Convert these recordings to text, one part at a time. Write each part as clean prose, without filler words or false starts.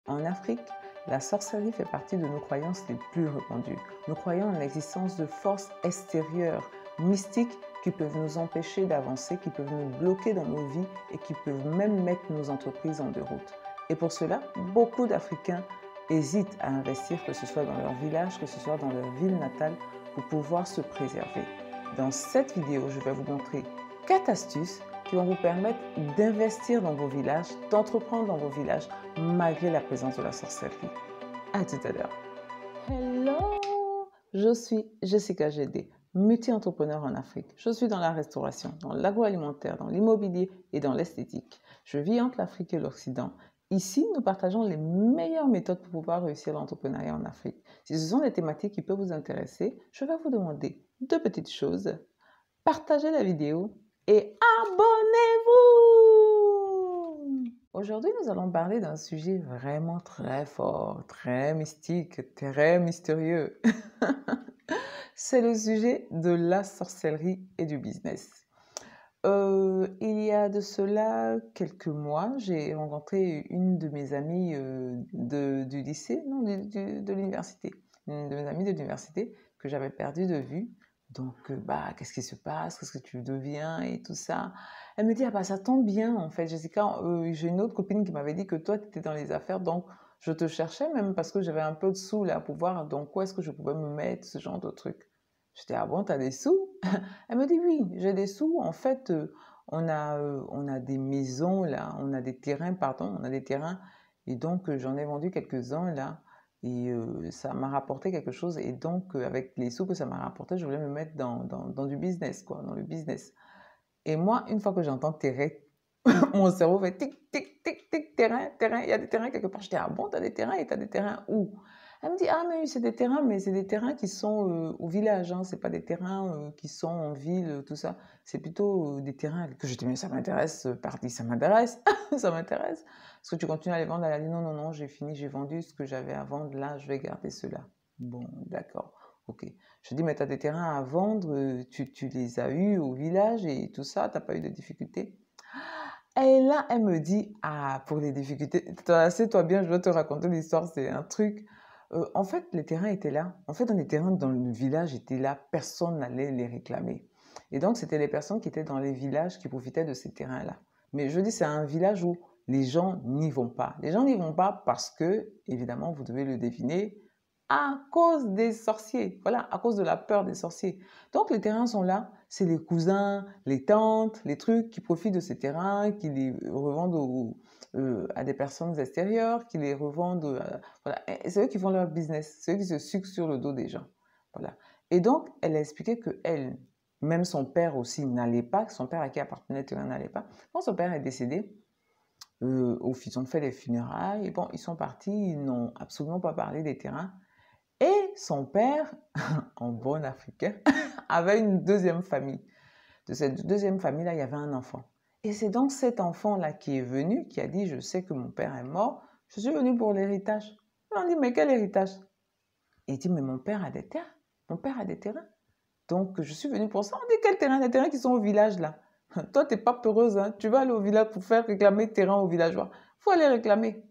En Afrique, la sorcellerie fait partie de nos croyances les plus répandues. Nous croyons en l'existence de forces extérieures, mystiques, qui peuvent nous empêcher d'avancer, qui peuvent nous bloquer dans nos vies et qui peuvent même mettre nos entreprises en déroute. Et pour cela, beaucoup d'Africains hésitent à investir, que ce soit dans leur village, que ce soit dans leur ville natale, pour pouvoir se préserver. Dans cette vidéo, je vais vous montrer 4 astuces qui vont vous permettre d'investir dans vos villages, d'entreprendre dans vos villages, malgré la présence de la sorcellerie. À tout à l'heure. Hello! Je suis Jessica Gédé, multi-entrepreneur en Afrique. Je suis dans la restauration, dans l'agroalimentaire, dans l'immobilier et dans l'esthétique. Je vis entre l'Afrique et l'Occident. Ici, nous partageons les meilleures méthodes pour pouvoir réussir l'entrepreneuriat en Afrique. Si ce sont des thématiques qui peuvent vous intéresser, je vais vous demander 2 petites choses. Partagez la vidéo et abonnez-vous! Aujourd'hui, nous allons parler d'un sujet vraiment très fort, très mystique, très mystérieux. C'est le sujet de la sorcellerie et du business. Il y a de cela quelques mois, j'ai rencontré une de mes amies du lycée, non, de l'université. Une de mes amies de l'université que j'avais perdue de vue. Donc, qu'est-ce qui se passe? Qu'est-ce que tu deviens? Et tout ça. Elle me dit, ah bah, ça tombe bien, en fait, Jessica. J'ai une autre copine qui m'avait dit que toi, tu étais dans les affaires. Donc, je te cherchais même parce que j'avais un peu de sous là pour voir donc où est-ce que je pouvais me mettre, ce genre de truc. J'étais, ah bon, t'as des sous? Elle me dit, oui, j'ai des sous. En fait, on a des maisons là, on a des terrains, pardon, on a des terrains. Et donc, j'en ai vendu quelques-uns là. Et ça m'a rapporté quelque chose. Et donc, avec les sous que ça m'a rapporté, je voulais me mettre dans du business, quoi, dans le business. Et moi, une fois que j'entends terrain, mon cerveau fait tic, tic, tic, tic, terrain, terrain. Il y a des terrains quelque part. Je dis, ah bon, t'as des terrains et t'as des terrains où? Elle me dit, ah mais c'est des terrains, mais c'est des terrains qui sont au village, hein. C'est pas des terrains qui sont en ville, tout ça. C'est plutôt des terrains que je dis, mais ça m'intéresse, parti, ça m'intéresse, ça m'intéresse. Est-ce que tu continues à les vendre? Elle a dit, non, non, non, j'ai fini, j'ai vendu ce que j'avais à vendre, là, je vais garder cela. Bon, d'accord, ok. Je dis, mais tu as des terrains à vendre, tu les as eus au village et tout ça, t'as pas eu de difficultés? Et là, elle me dit, ah, pour les difficultés, assieds-toi bien, je dois te raconter l'histoire, c'est un truc. En fait, les terrains étaient là. En fait, les terrains dans le village étaient là, personne n'allait les réclamer. Et donc, c'était les personnes qui étaient dans les villages qui profitaient de ces terrains-là. Mais je dis, c'est un village où les gens n'y vont pas. Les gens n'y vont pas parce que, évidemment, vous devez le deviner, à cause des sorciers. Voilà, à cause de la peur des sorciers. Donc, les terrains sont là. C'est les cousins, les tantes, les trucs qui profitent de ces terrains, qui les revendent à des personnes extérieures, qui les revendent. Voilà. Et c'est eux qui font leur business. C'est eux qui se sucent sur le dos des gens. Voilà. Et donc, elle a expliqué que elle, même son père aussi n'allait pas, son père à qui appartenait le terrain n'allait pas. Quand son père est décédé, ils ont fait les funérailles, et bon, ils sont partis, ils n'ont absolument pas parlé des terrains. Et son père, en bon africain, avait une deuxième famille. De cette deuxième famille-là, il y avait un enfant. Et c'est donc cet enfant-là qui est venu, qui a dit, je sais que mon père est mort, je suis venu pour l'héritage. On dit, mais quel héritage? Et il dit, mais mon père a des terres. Mon père a des terrains. Donc, je suis venu pour ça. On dit, quel terrain? Les terrains qui sont au village, là. Toi, tu n'es pas peureuse, hein? Tu vas aller au village pour faire réclamer terrain aux villageois. Il faut aller réclamer.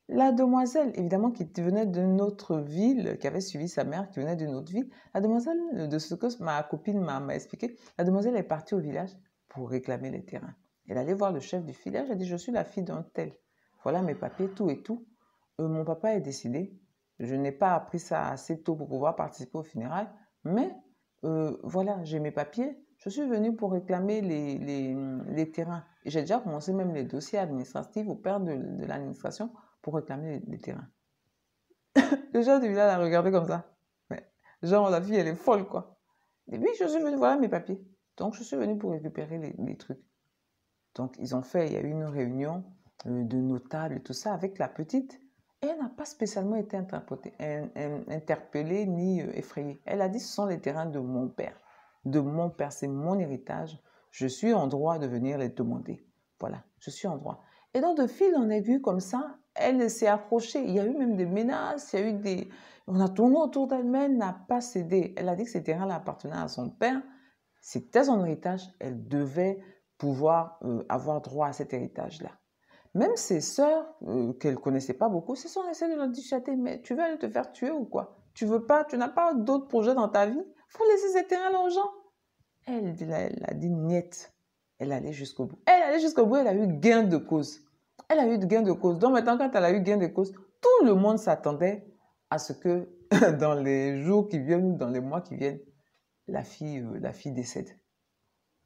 La demoiselle, évidemment, qui venait d'une autre ville, qui avait suivi sa mère, qui venait d'une autre ville, la demoiselle, de ce que ma copine m'a expliqué, la demoiselle est partie au village pour réclamer les terrains. Elle allait voir le chef du village, elle a dit, je suis la fille d'un tel. Voilà mes papiers, tout et tout. Mon papa est décédé. Je n'ai pas appris ça assez tôt pour pouvoir participer aux funérailles, mais voilà, j'ai mes papiers. Je suis venue pour réclamer les terrains. Et j'ai déjà commencé même les dossiers administratifs au père de l'administration pour réclamer les terrains. Le chef du village a regardé comme ça. Mais, genre, la fille, elle est folle, quoi. Et puis, je suis venue, voilà mes papiers. Donc, je suis venue pour récupérer les trucs. Donc, il y a eu une réunion de notables et tout ça avec la petite. Et elle n'a pas spécialement été interpellée ni effrayée. Elle a dit, ce sont les terrains de mon père. De mon père, c'est mon héritage. Je suis en droit de venir les demander. Voilà, je suis en droit. Et donc, de fil en aiguille, comme ça, elle s'est accrochée. Il y a eu même des menaces, il y a eu des... On a tourné autour d'elle, mais elle n'a pas cédé. Elle a dit que ces terrains-là appartenaient à son père. C'était son héritage. Elle devait pouvoir avoir droit à cet héritage-là. Même ses sœurs, qu'elle ne connaissait pas beaucoup, se sont laissées de la dischater. Mais tu veux aller te faire tuer ou quoi? Tu n'as pas d'autres projets dans ta vie? Faut laisser ces terrains aux gens. Elle a dit niet. Elle allait jusqu'au bout. Elle allait jusqu'au bout, elle a eu gain de cause. Elle a eu gain de cause. Donc maintenant, quand elle a eu gain de cause, tout le monde s'attendait à ce que dans les jours qui viennent ou dans les mois qui viennent, la fille décède.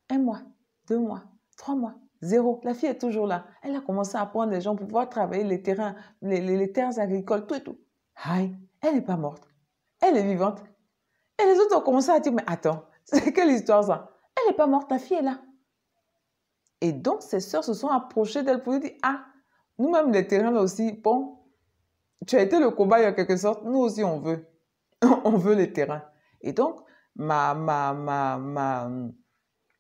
1 mois, 2 mois, 3 mois, zéro. La fille est toujours là. Elle a commencé à prendre les gens pour pouvoir travailler les terrains, les terres agricoles, tout et tout. Aïe, elle n'est pas morte. Elle est vivante. Et les autres ont commencé à dire, mais attends, c'est quelle histoire ça? Elle n'est pas morte, ta fille est là. Et donc, ses sœurs se sont approchées d'elle pour lui dire, ah, nous-mêmes, les terrains là aussi, bon, tu as été le cobaye en quelque sorte, nous aussi on veut. On veut les terrains. Et donc, mon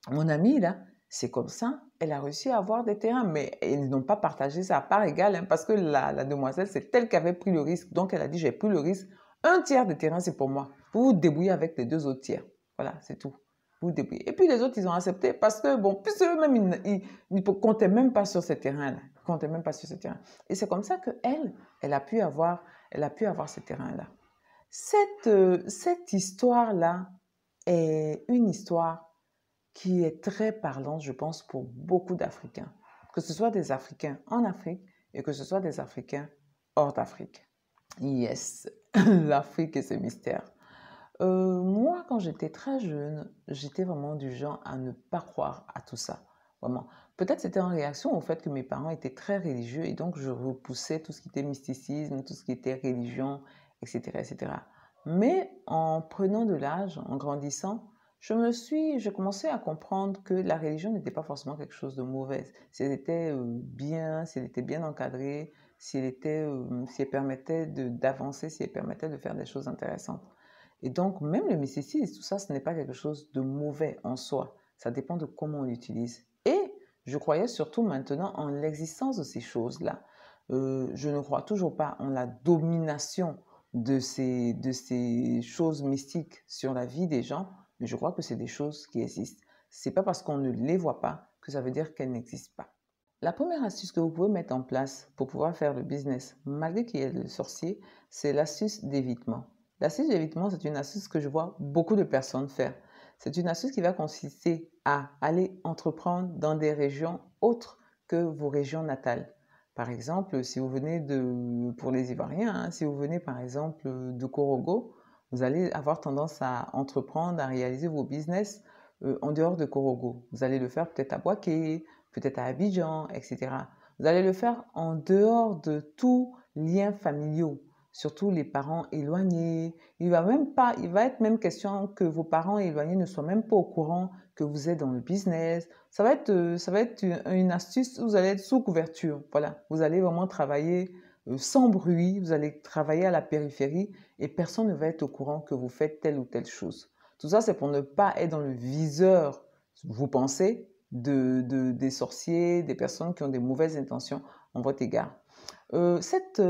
amie là, c'est comme ça, elle a réussi à avoir des terrains, mais ils n'ont pas partagé ça à part égale, hein, parce que la demoiselle, c'est elle qui avait pris le risque. Donc, elle a dit, j'ai pris le risque. 1 tiers des terrains, c'est pour moi. Vous vous débrouillez avec les 2 autres tiers. Voilà, c'est tout. Vous vous débrouillez. Et puis, les autres, ils ont accepté parce que, bon, puisque eux-mêmes, ils ne comptaient même pas sur ces terrains-là. Ils comptaient même pas sur ces terrains. Et c'est comme ça qu'elle, elle a pu avoir ces terrains-là. Cette histoire-là est une histoire qui est très parlante, je pense, pour beaucoup d'Africains. Que ce soit des Africains en Afrique et que ce soit des Africains hors d'Afrique. Yes, l'Afrique et ses mystères. Moi, quand j'étais très jeune, j'étais vraiment du genre à ne pas croire à tout ça. Vraiment. Peut-être c'était en réaction au fait que mes parents étaient très religieux et donc je repoussais tout ce qui était mysticisme, tout ce qui était religion, etc., etc. Mais en prenant de l'âge, en grandissant, j'ai commencé à comprendre que la religion n'était pas forcément quelque chose de mauvais. Si elle était bien, si elle était bien encadrée, si elle permettait d'avancer, si elle permettait de faire des choses intéressantes. Et donc, même le mysticisme, tout ça, ce n'est pas quelque chose de mauvais en soi. Ça dépend de comment on l'utilise. Et je croyais surtout maintenant en l'existence de ces choses-là. Je ne crois toujours pas en la domination de ces choses mystiques sur la vie des gens, mais je crois que c'est des choses qui existent. C'est pas parce qu'on ne les voit pas que ça veut dire qu'elles n'existent pas. La première astuce que vous pouvez mettre en place pour pouvoir faire le business, malgré qu'il y ait le sorcier, c'est l'astuce d'évitement. L'astuce d'évitement, c'est une astuce que je vois beaucoup de personnes faire. C'est une astuce qui va consister à aller entreprendre dans des régions autres que vos régions natales. Par exemple, si vous venez pour les Ivoiriens, hein, si vous venez par exemple de Korogo, vous allez avoir tendance à entreprendre, à réaliser vos business en dehors de Korogo. Vous allez le faire peut-être à Boaké, peut-être à Abidjan, etc. Vous allez le faire en dehors de tout lien familiaux, surtout les parents éloignés. Il va être même question que vos parents éloignés ne soient même pas au courant que vous êtes dans le business. Ça va être une astuce, vous allez être sous couverture. Voilà, vous allez vraiment travailler sans bruit, vous allez travailler à la périphérie et personne ne va être au courant que vous faites telle ou telle chose. Tout ça, c'est pour ne pas être dans le viseur, vous pensez, des sorciers, des personnes qui ont des mauvaises intentions en votre égard. Cette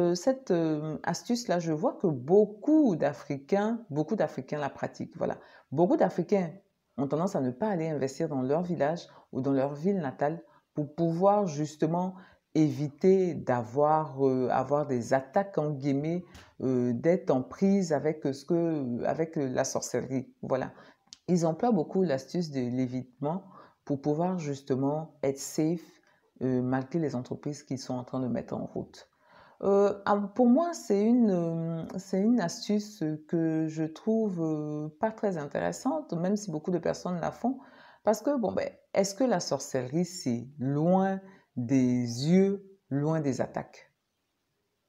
astuce-là, je vois que beaucoup d'Africains la pratiquent. Voilà. Beaucoup d'Africains ont tendance à ne pas aller investir dans leur village ou dans leur ville natale pour pouvoir justement éviter avoir des attaques en guillemets, d'être en prise avec la sorcellerie. Voilà. Ils emploient beaucoup l'astuce de l'évitement pour pouvoir justement être safe malgré les entreprises qu'ils sont en train de mettre en route. Pour moi, c'est une astuce que je trouve pas très intéressante, même si beaucoup de personnes la font, parce que, bon, ben, est-ce que la sorcellerie, c'est loin des yeux, loin des attaques?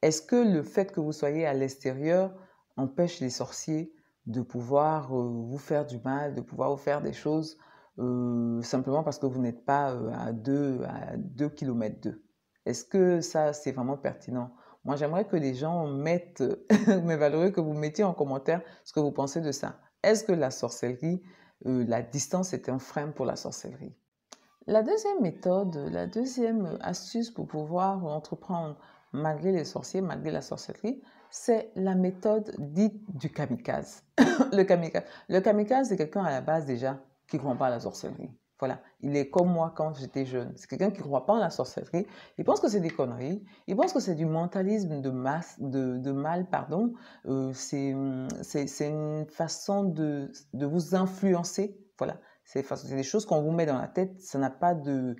Est-ce que le fait que vous soyez à l'extérieur empêche les sorciers de pouvoir vous faire du mal, de pouvoir vous faire des choses simplement parce que vous n'êtes pas à 2 kilomètres d'eux? Est-ce que ça, c'est vraiment pertinent? Moi, j'aimerais que les gens mettent, mes valeureux, que vous mettiez en commentaire ce que vous pensez de ça. Est-ce que la sorcellerie, la distance est un frein pour la sorcellerie? La deuxième méthode, la deuxième astuce pour pouvoir entreprendre malgré les sorciers, malgré la sorcellerie, c'est la méthode dite du kamikaze. Le kamikaze, c'est quelqu'un à la base déjà qui ne croit pas à la sorcellerie. Voilà, il est comme moi quand j'étais jeune. C'est quelqu'un qui ne croit pas en la sorcellerie. Il pense que c'est des conneries. Il pense que c'est du mentalisme de masse, de mal, pardon. C'est une façon de vous influencer. Voilà, c'est des choses qu'on vous met dans la tête. Ça n'a pas de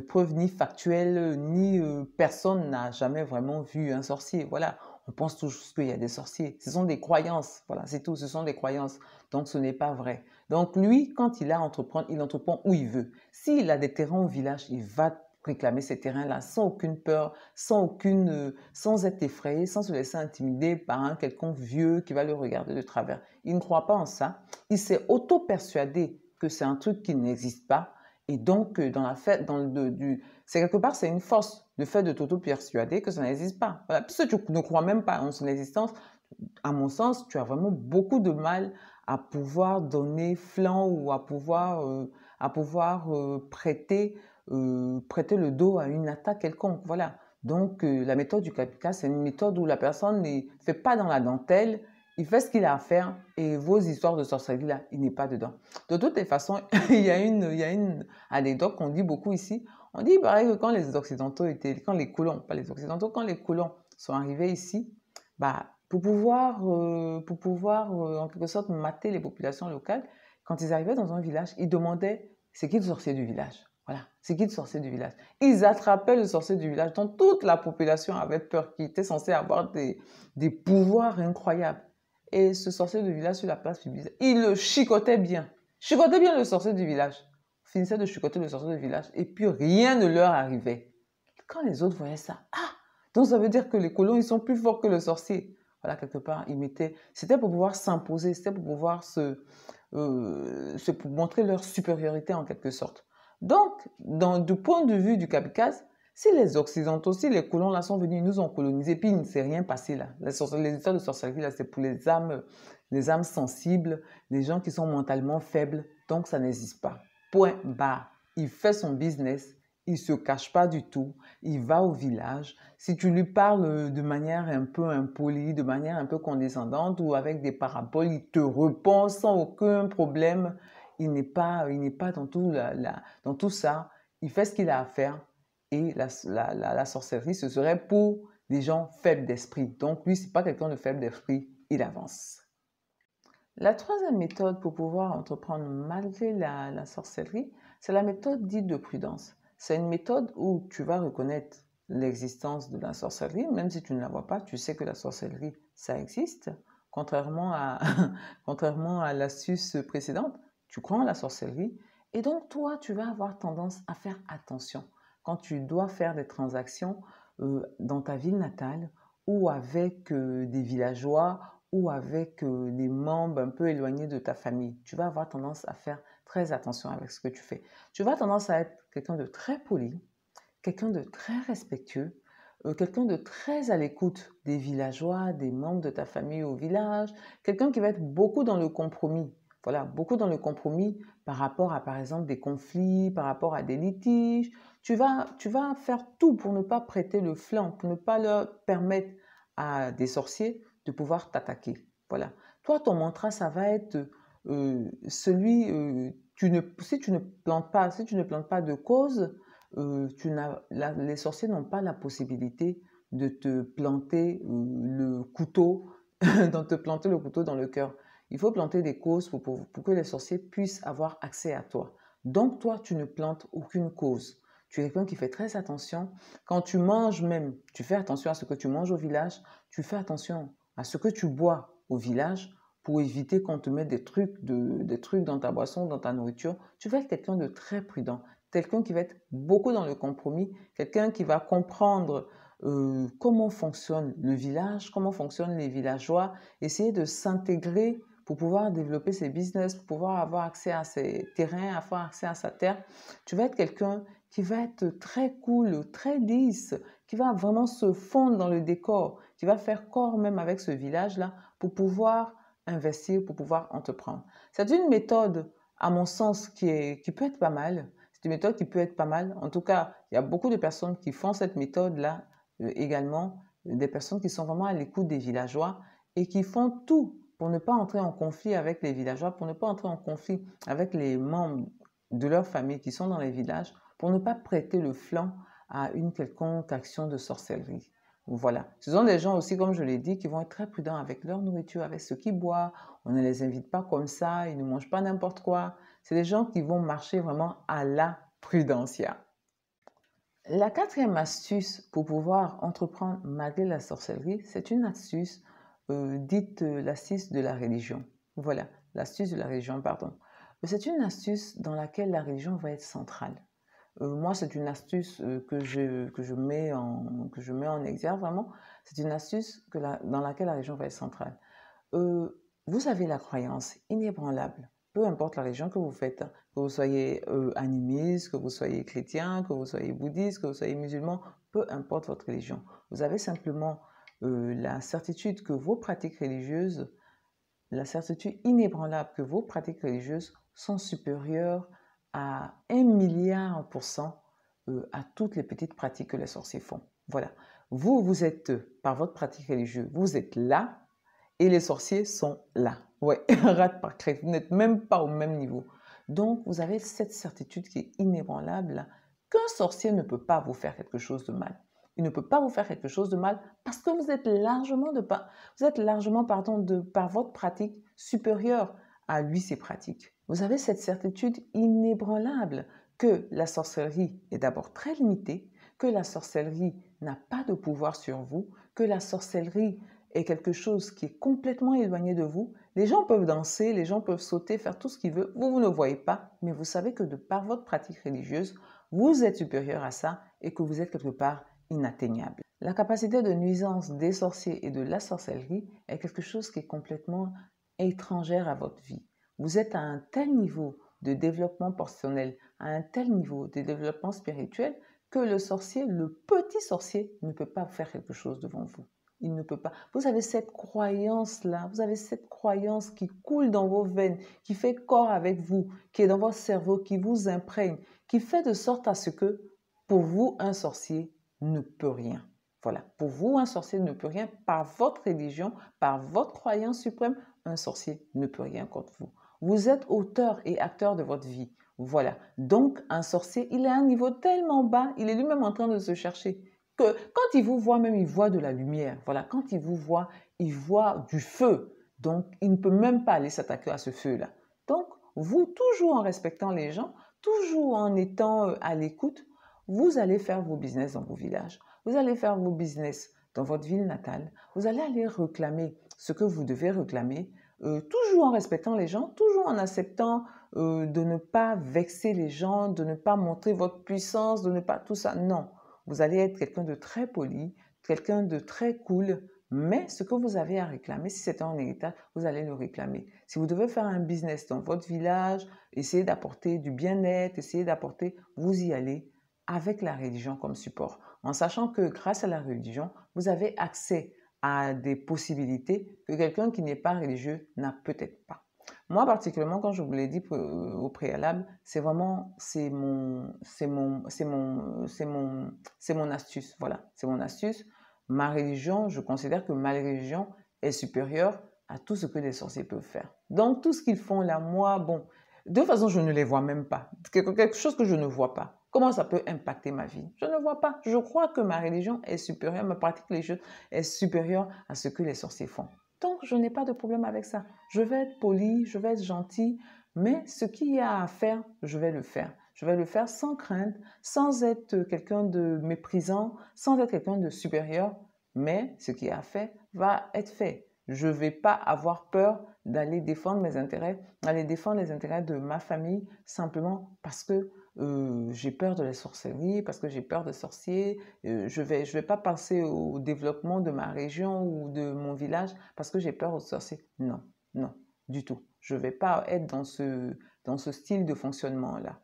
preuves ni factuelles, ni personne n'a jamais vraiment vu un sorcier. Voilà, on pense toujours qu'il y a des sorciers. Ce sont des croyances. Voilà, c'est tout. Ce sont des croyances. Donc, ce n'est pas vrai. Donc, lui, quand il a à entreprendre, il entreprend où il veut. S'il a des terrains au village, il va réclamer ces terrains-là sans aucune peur, sans être effrayé, sans se laisser intimider par un quelconque vieux qui va le regarder de travers. Il ne croit pas en ça. Il s'est auto-persuadé que c'est un truc qui n'existe pas. Et donc, dans la fête, c'est quelque part, c'est une force, le fait de t'auto-persuader que ça n'existe pas. Voilà. Puisque tu ne crois même pas en son existence, à mon sens, tu as vraiment beaucoup de mal à pouvoir donner flanc ou à pouvoir prêter le dos à une attaque quelconque. Voilà. Donc, la méthode du kamikaze, c'est une méthode où la personne ne fait pas dans la dentelle, il fait ce qu'il a à faire et vos histoires de sorcellerie, là, il n'est pas dedans. De toutes les façons, il y a une anecdote qu'on dit beaucoup ici. On dit, pareil, que quand les Occidentaux quand les colons, pas les Occidentaux, quand les colons sont arrivés ici, bah, pour pouvoir en quelque sorte mater les populations locales, quand ils arrivaient dans un village, ils demandaient c'est qui le sorcier du village. Voilà, c'est qui le sorcier du village. Ils attrapaient le sorcier du village dont toute la population avait peur, qui était censé avoir des pouvoirs incroyables. Et ce sorcier du village sur la place publique, il le chicotait bien. Chicotait bien le sorcier du village. Finissait de chicoter le sorcier du village et puis rien ne leur arrivait. Quand les autres voyaient ça, ah, donc ça veut dire que les colons, ils sont plus forts que le sorcier. Voilà, quelque part, c'était pour pouvoir s'imposer, c'était pour pouvoir pour montrer leur supériorité en quelque sorte. Donc, du point de vue du kamikaze, si les Occidentaux, si les colons là sont venus, ils nous ont colonisés, puis il ne s'est rien passé là. Les histoires de sorcellerie là, c'est pour les âmes sensibles, les gens qui sont mentalement faibles. Donc, ça n'existe pas. Point barre. Il fait son business, il se cache pas du tout, il va au village. Si tu lui parles de manière un peu impolie, de manière un peu condescendante ou avec des paraboles, il te répond sans aucun problème. Il n'est pas dans dans tout ça. Il fait ce qu'il a à faire et la sorcellerie, ce serait pour des gens faibles d'esprit. Donc lui, c'est pas quelqu'un de faible d'esprit, il avance. La troisième méthode pour pouvoir entreprendre malgré la sorcellerie, c'est la méthode dite de prudence. C'est une méthode où tu vas reconnaître l'existence de la sorcellerie, même si tu ne la vois pas, tu sais que la sorcellerie, ça existe. Contrairement à, contrairement à l'astuce précédente, tu crois en la sorcellerie et donc toi, tu vas avoir tendance à faire attention quand tu dois faire des transactions dans ta ville natale ou avec des villageois ou avec des membres un peu éloignés de ta famille. Tu vas avoir tendance à faire très attention avec ce que tu fais. Tu vas avoir tendance à être quelqu'un de très poli, quelqu'un de très respectueux, quelqu'un de très à l'écoute des villageois, des membres de ta famille au village, quelqu'un qui va être beaucoup dans le compromis. Voilà, beaucoup dans le compromis par rapport à, par exemple, des conflits, par rapport à des litiges. Tu vas faire tout pour ne pas prêter le flanc, pour ne pas leur permettre à des sorciers de pouvoir t'attaquer. Voilà. Toi, ton mantra, ça va être si tu ne plantes pas, si tu ne plantes pas de cause, les sorciers n'ont pas la possibilité de te planter le couteau, de te planter le couteau dans le cœur. Il faut planter des causes pour que les sorciers puissent avoir accès à toi. Donc, toi, tu ne plantes aucune cause. Tu es quelqu'un qui fait très attention. Quand tu manges même, tu fais attention à ce que tu manges au village, tu fais attention à ce que tu bois au village pour éviter qu'on te mette des trucs dans ta boisson, dans ta nourriture. Tu vas être quelqu'un de très prudent, quelqu'un qui va être beaucoup dans le compromis, quelqu'un qui va comprendre comment fonctionne le village, comment fonctionnent les villageois, essayer de s'intégrer pour pouvoir développer ses business, pour pouvoir avoir accès à ses terrains, avoir accès à sa terre. Tu vas être quelqu'un qui va être très cool, très lisse, qui va vraiment se fondre dans le décor, qui va faire corps même avec ce village-là pour pouvoir investir, pour pouvoir entreprendre. C'est une méthode, à mon sens, qui peut être pas mal. C'est une méthode qui peut être pas mal. En tout cas, il y a beaucoup de personnes qui font cette méthode-là également, des personnes qui sont vraiment à l'écoute des villageois et qui font tout pour ne pas entrer en conflit avec les villageois, pour ne pas entrer en conflit avec les membres de leur famille qui sont dans les villages pour ne pas prêter le flanc à une quelconque action de sorcellerie. Voilà. Ce sont des gens aussi, comme je l'ai dit, qui vont être très prudents avec leur nourriture, avec ce qu'ils boivent. On ne les invite pas comme ça, ils ne mangent pas n'importe quoi. C'est des gens qui vont marcher vraiment à la prudentia. La quatrième astuce pour pouvoir entreprendre malgré la sorcellerie, c'est une astuce dite l'astuce de la religion. Voilà, l'astuce de la religion, pardon. C'est une astuce dans laquelle la religion va être centrale. Moi, c'est une astuce que je mets en exergue vraiment. C'est une astuce dans laquelle la religion va être centrale. Vous avez la croyance inébranlable, peu importe la religion que vous faites, que vous soyez animiste, que vous soyez chrétien, que vous soyez bouddhiste, que vous soyez musulman, peu importe votre religion. Vous avez simplement la certitude que vos pratiques religieuses, la certitude inébranlable que vos pratiques religieuses sont supérieures à 1 milliard% à toutes les petites pratiques que les sorciers font. Voilà. Vous êtes, par votre pratique religieuse, vous êtes là et les sorciers sont là. Ouais, rate par crête, vous n'êtes même pas au même niveau. Donc, vous avez cette certitude qui est inébranlable qu'un sorcier ne peut pas vous faire quelque chose de mal. Il ne peut pas vous faire quelque chose de mal parce que vous êtes largement par votre pratique supérieure à lui ses pratiques. Vous avez cette certitude inébranlable que la sorcellerie est d'abord très limitée, que la sorcellerie n'a pas de pouvoir sur vous, que la sorcellerie est quelque chose qui est complètement éloigné de vous. Les gens peuvent danser, les gens peuvent sauter, faire tout ce qu'ils veulent. Vous ne voyez pas, mais vous savez que de par votre pratique religieuse, vous êtes supérieur à ça et que vous êtes quelque part inatteignable. La capacité de nuisance des sorciers et de la sorcellerie est quelque chose qui est complètement étrangère à votre vie. Vous êtes à un tel niveau de développement personnel, à un tel niveau de développement spirituel que le sorcier, le petit sorcier, ne peut pas faire quelque chose devant vous. Il ne peut pas. Vous avez cette croyance-là, vous avez cette croyance qui coule dans vos veines, qui fait corps avec vous, qui est dans votre cerveau, qui vous imprègne, qui fait de sorte à ce que, pour vous, un sorcier ne peut rien. Voilà, pour vous, un sorcier ne peut rien. Par votre religion, par votre croyance suprême, un sorcier ne peut rien contre vous. Vous êtes auteur et acteur de votre vie. Voilà. Donc, un sorcier, il est à un niveau tellement bas, il est lui-même en train de se chercher que quand il vous voit, même il voit de la lumière. Voilà, quand il voit du feu. Donc, il ne peut même pas aller s'attaquer à ce feu-là. Donc, vous, toujours en respectant les gens, toujours en étant à l'écoute, vous allez faire vos business dans vos villages. Vous allez faire vos business dans votre ville natale. Vous allez aller réclamer ce que vous devez réclamer, toujours en respectant les gens, toujours en acceptant de ne pas vexer les gens, de ne pas montrer votre puissance, de ne pas tout ça. Non, vous allez être quelqu'un de très poli, quelqu'un de très cool, mais ce que vous avez à réclamer, si c'est un héritage, vous allez le réclamer. Si vous devez faire un business dans votre village, essayez d'apporter du bien-être, vous y allez avec la religion comme support, en sachant que grâce à la religion, vous avez accès à des possibilités que quelqu'un qui n'est pas religieux n'a peut-être pas. Moi, particulièrement, quand je vous l'ai dit au préalable, c'est mon astuce. Voilà, c'est mon astuce. Ma religion, je considère que ma religion est supérieure à tout ce que les sorciers peuvent faire. Donc, tout ce qu'ils font là, moi, bon, de toute façon, je ne les vois même pas. Quelque chose que je ne vois pas. Comment ça peut impacter ma vie? Je ne vois pas. Je crois que ma religion est supérieure, ma pratique religieuse est supérieure à ce que les sorciers font. Donc, je n'ai pas de problème avec ça. Je vais être poli, je vais être gentil, mais ce qu'il y a à faire, je vais le faire. Je vais le faire sans crainte, sans être quelqu'un de méprisant, sans être quelqu'un de supérieur, mais ce qui est à faire va être fait. Je ne vais pas avoir peur d'aller défendre mes intérêts, d'aller défendre les intérêts de ma famille simplement parce que j'ai peur de la sorcellerie, parce que j'ai peur des sorciers. Je vais pas penser au développement de ma région ou de mon village parce que j'ai peur aux sorciers. Non, non, du tout. Je vais pas être dans ce style de fonctionnement-là.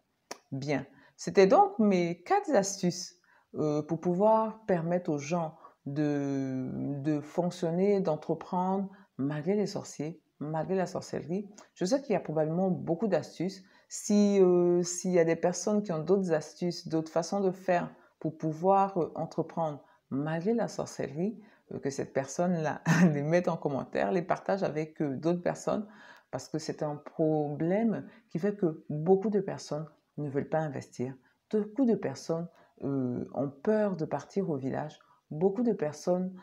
Bien. C'était donc mes 4 astuces pour pouvoir permettre aux gens de fonctionner, d'entreprendre malgré les sorciers, malgré la sorcellerie. Je sais qu'il y a probablement beaucoup d'astuces. S'il y a des personnes qui ont d'autres astuces, d'autres façons de faire pour pouvoir entreprendre malgré la sorcellerie, que cette personne-là les mette en commentaire, les partage avec d'autres personnes, parce que c'est un problème qui fait que beaucoup de personnes ne veulent pas investir. Beaucoup de personnes ont peur de partir au village. Beaucoup de personnes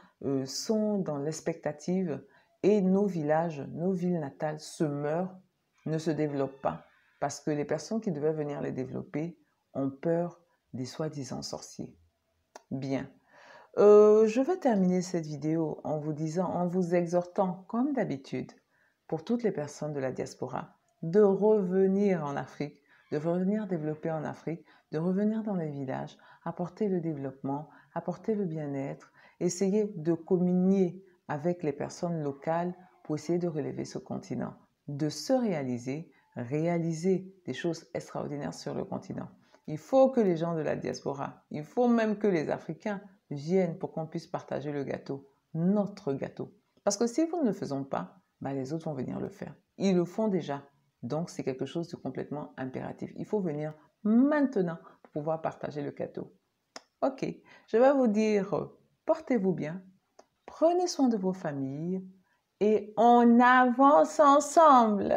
sont dans l'expectative et nos villages, nos villes natales se meurent, ne se développent pas parce que les personnes qui devaient venir les développer ont peur des soi-disant sorciers. Bien. Je vais terminer cette vidéo en vous disant, en vous exhortant, comme d'habitude, pour toutes les personnes de la diaspora, de revenir en Afrique, de revenir développer en Afrique, de revenir dans les villages, apporter le développement, apporter le bien-être, essayer de communier avec les personnes locales pour essayer de relever ce continent, de se réaliser des choses extraordinaires sur le continent. Il faut que les gens de la diaspora, il faut même que les Africains viennent pour qu'on puisse partager le gâteau, notre gâteau. Parce que si vous ne le faisons pas, bah les autres vont venir le faire. Ils le font déjà. Donc, c'est quelque chose de complètement impératif. Il faut venir maintenant pour pouvoir partager le gâteau. Ok, je vais vous dire, portez-vous bien, prenez soin de vos familles et on avance ensemble.